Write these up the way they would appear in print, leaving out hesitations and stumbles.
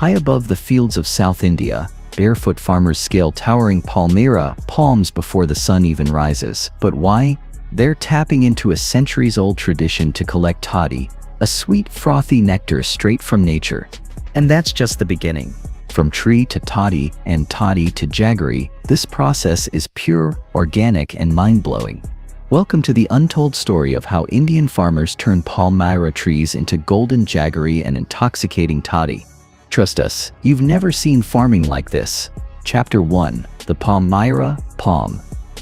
High above the fields of South India, barefoot farmers scale towering Palmyra palms before the sun even rises. But why? They're tapping into a centuries-old tradition to collect toddy, a sweet, frothy nectar straight from nature. And that's just the beginning. From tree to toddy and toddy to jaggery, this process is pure, organic, and mind-blowing. Welcome to the untold story of how Indian farmers turn Palmyra trees into golden jaggery and intoxicating toddy. Trust us, you've never seen farming like this. Chapter 1. The Palmyra Palm.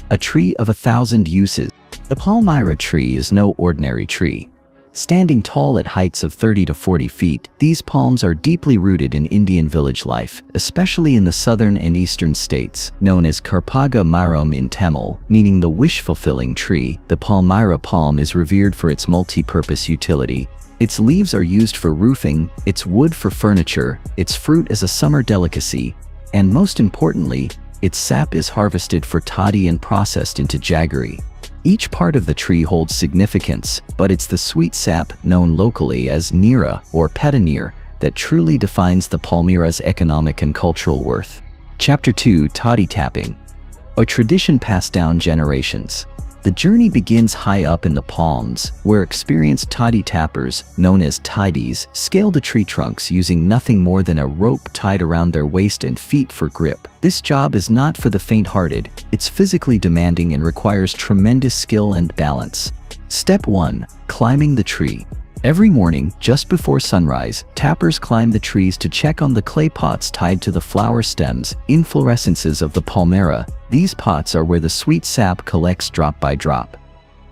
A tree of 1,000 uses. The Palmyra tree is no ordinary tree. Standing tall at heights of 30 to 40 feet, these palms are deeply rooted in Indian village life, especially in the southern and eastern states. Known as Karpaga Maram in Tamil, meaning the wish-fulfilling tree, the Palmyra palm is revered for its multi-purpose utility. Its leaves are used for roofing, its wood for furniture, its fruit as a summer delicacy, and most importantly, its sap is harvested for toddy and processed into jaggery. Each part of the tree holds significance, but it's the sweet sap, known locally as nira or patanir, that truly defines the Palmyra's economic and cultural worth. Chapter 2. Toddy Tapping. A tradition passed down generations. The journey begins high up in the palms, where experienced toddy tappers, known as tidies, scale the tree trunks using nothing more than a rope tied around their waist and feet for grip. This job is not for the faint-hearted. It's physically demanding and requires tremendous skill and balance. Step 1. Climbing the tree. Every morning, just before sunrise, tappers climb the trees to check on the clay pots tied to the flower stems, inflorescences of the Palmyra. These pots are where the sweet sap collects drop by drop.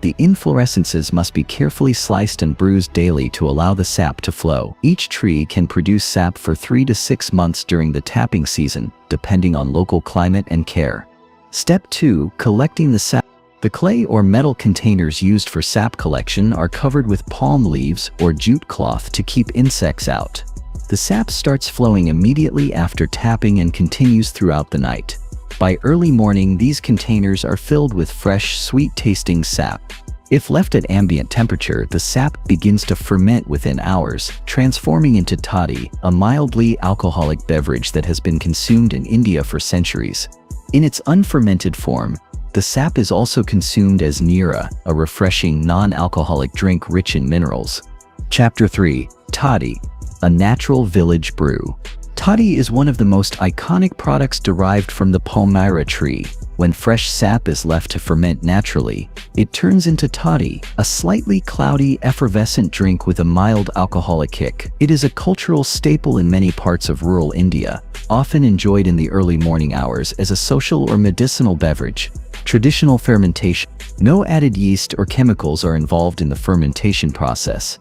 The inflorescences must be carefully sliced and bruised daily to allow the sap to flow. Each tree can produce sap for 3 to 6 months during the tapping season, depending on local climate and care. Step 2. Collecting the sap. The clay or metal containers used for sap collection are covered with palm leaves or jute cloth to keep insects out. The sap starts flowing immediately after tapping and continues throughout the night. By early morning, these containers are filled with fresh, sweet-tasting sap. If left at ambient temperature, the sap begins to ferment within hours, transforming into toddy, a mildly alcoholic beverage that has been consumed in India for centuries. In its unfermented form, the sap is also consumed as nira, a refreshing non-alcoholic drink rich in minerals. Chapter 3. Toddy, a natural village brew. Toddy is one of the most iconic products derived from the Palmyra tree. When fresh sap is left to ferment naturally, it turns into toddy, a slightly cloudy, effervescent drink with a mild alcoholic kick. It is a cultural staple in many parts of rural India, often enjoyed in the early morning hours as a social or medicinal beverage. Traditional fermentation. No added yeast or chemicals are involved in the fermentation process.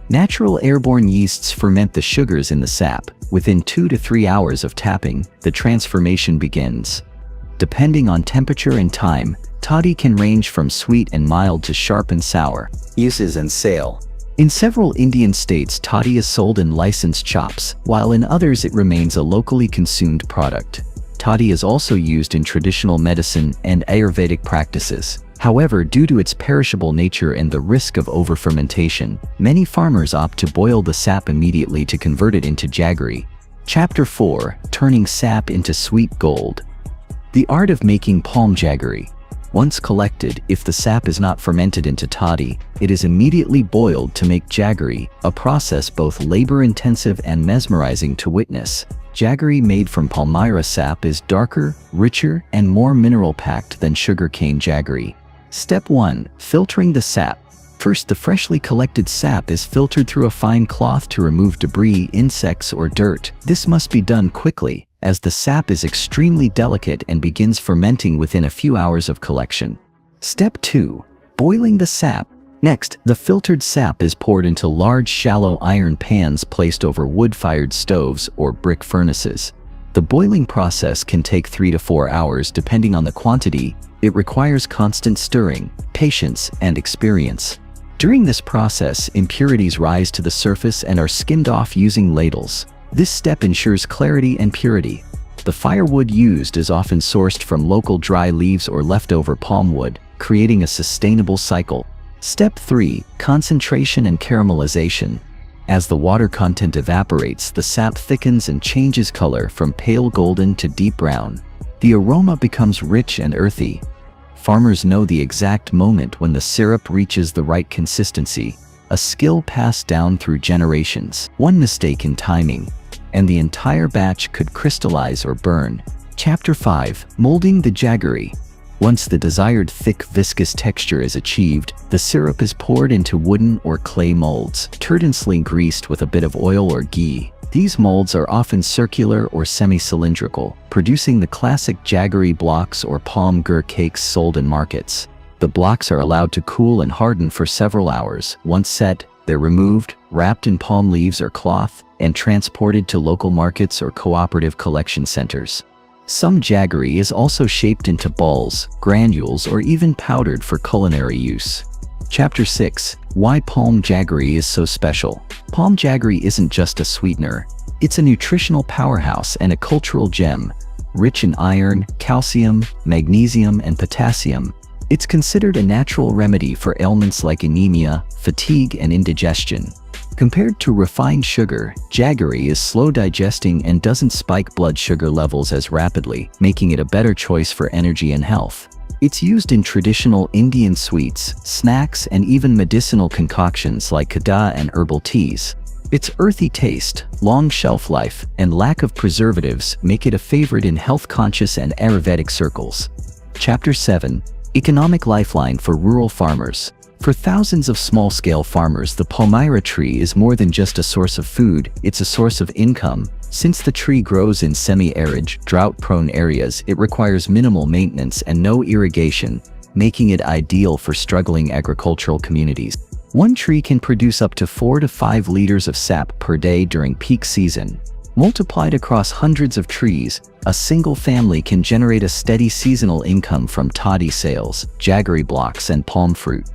Natural airborne yeasts ferment the sugars in the sap. Within 2 to 3 hours of tapping, the transformation begins. Depending on temperature and time, toddy can range from sweet and mild to sharp and sour. Uses and sale. In several Indian states, toddy is sold in licensed shops, while in others it remains a locally consumed product. Toddy is also used in traditional medicine and Ayurvedic practices. However, due to its perishable nature and the risk of over-fermentation, many farmers opt to boil the sap immediately to convert it into jaggery. Chapter 4. Turning sap into sweet gold. The art of making palm jaggery. Once collected, if the sap is not fermented into toddy, it is immediately boiled to make jaggery, a process both labor-intensive and mesmerizing to witness. Jaggery made from Palmyra sap is darker, richer, and more mineral-packed than sugarcane jaggery. Step 1. Filtering the sap. First, the freshly collected sap is filtered through a fine cloth to remove debris, insects, or dirt. This must be done quickly, as the sap is extremely delicate and begins fermenting within a few hours of collection. Step 2. Boiling the sap. Next, the filtered sap is poured into large, shallow iron pans placed over wood-fired stoves or brick furnaces. The boiling process can take 3 to 4 hours depending on the quantity. It requires constant stirring, patience, and experience. During this process, impurities rise to the surface and are skimmed off using ladles. This step ensures clarity and purity. The firewood used is often sourced from local dry leaves or leftover palm wood, creating a sustainable cycle. Step 3. Concentration and caramelization. As the water content evaporates, the sap thickens and changes color from pale golden to deep brown. The aroma becomes rich and earthy. Farmers know the exact moment when the syrup reaches the right consistency, a skill passed down through generations. One mistake in timing, and the entire batch could crystallize or burn. Chapter 5. Molding the Jaggery. Once the desired thick, viscous texture is achieved, the syrup is poured into wooden or clay molds, turgently greased with a bit of oil or ghee. These molds are often circular or semi-cylindrical, producing the classic jaggery blocks or palm gur cakes sold in markets. The blocks are allowed to cool and harden for several hours. Once set, they're removed, wrapped in palm leaves or cloth, and transported to local markets or cooperative collection centers. Some jaggery is also shaped into balls, granules, or even powdered for culinary use. Chapter 6. Why palm jaggery is so special. Palm jaggery isn't just a sweetener. It's a nutritional powerhouse and a cultural gem, rich in iron, calcium, magnesium, and potassium. It's considered a natural remedy for ailments like anemia, fatigue, and indigestion. Compared to refined sugar, jaggery is slow digesting and doesn't spike blood sugar levels as rapidly, making it a better choice for energy and health. It's used in traditional Indian sweets, snacks, and even medicinal concoctions like kadha and herbal teas. Its earthy taste, long shelf life, and lack of preservatives make it a favorite in health-conscious and Ayurvedic circles. Chapter 7. Economic lifeline for rural farmers. For thousands of small-scale farmers, the Palmyra tree is more than just a source of food, it's a source of income. Since the tree grows in semi-arid, drought-prone areas, it requires minimal maintenance and no irrigation, making it ideal for struggling agricultural communities. One tree can produce up to 4 to 5 liters of sap per day during peak season. Multiplied across hundreds of trees, a single family can generate a steady seasonal income from toddy sales, jaggery blocks, and palm fruit.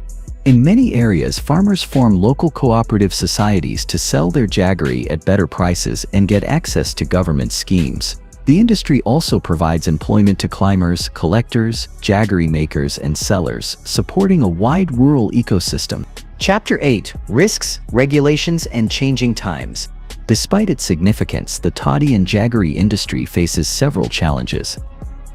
In many areas, farmers form local cooperative societies to sell their jaggery at better prices and get access to government schemes. The industry also provides employment to climbers, collectors, jaggery makers, and sellers, supporting a wide rural ecosystem. Chapter 8. Risks, Regulations, and Changing Times. Despite its significance, the toddy and jaggery industry faces several challenges.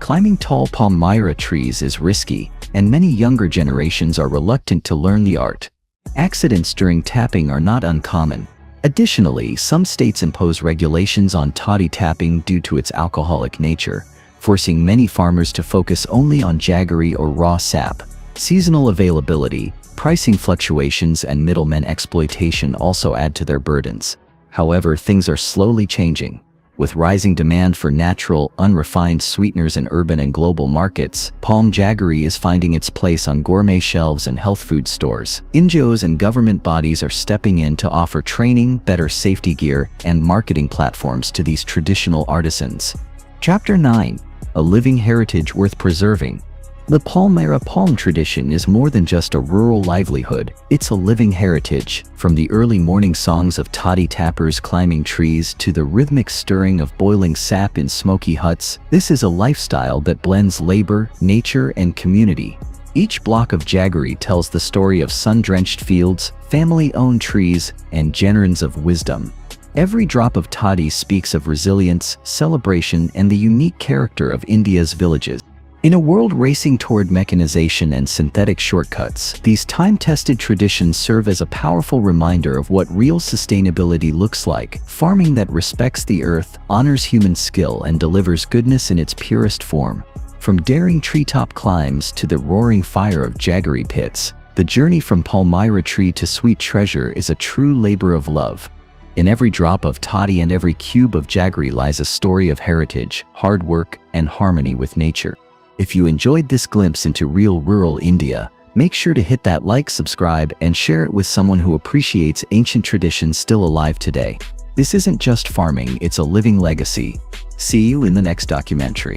Climbing tall Palmyra trees is risky, and many younger generations are reluctant to learn the art. Accidents during tapping are not uncommon. Additionally, some states impose regulations on toddy tapping due to its alcoholic nature, forcing many farmers to focus only on jaggery or raw sap. Seasonal availability, pricing fluctuations, and middlemen exploitation also add to their burdens. However, things are slowly changing. With rising demand for natural, unrefined sweeteners in urban and global markets, palm jaggery is finding its place on gourmet shelves and health food stores. NGOs and government bodies are stepping in to offer training, better safety gear, and marketing platforms to these traditional artisans. Chapter 9. A living heritage worth preserving. The Palmyra palm tradition is more than just a rural livelihood, it's a living heritage. From the early morning songs of toddy tappers climbing trees to the rhythmic stirring of boiling sap in smoky huts, this is a lifestyle that blends labor, nature, and community. Each block of jaggery tells the story of sun-drenched fields, family-owned trees, and generations of wisdom. Every drop of toddy speaks of resilience, celebration, and the unique character of India's villages. In a world racing toward mechanization and synthetic shortcuts, these time-tested traditions serve as a powerful reminder of what real sustainability looks like: farming that respects the earth, honors human skill, and delivers goodness in its purest form. From daring treetop climbs to the roaring fire of jaggery pits, the journey from Palmyra tree to sweet treasure is a true labor of love. In every drop of toddy and every cube of jaggery lies a story of heritage, hard work, and harmony with nature. If you enjoyed this glimpse into real rural India, make sure to hit that like, subscribe, and share it with someone who appreciates ancient traditions still alive today. This isn't just farming, it's a living legacy. See you in the next documentary.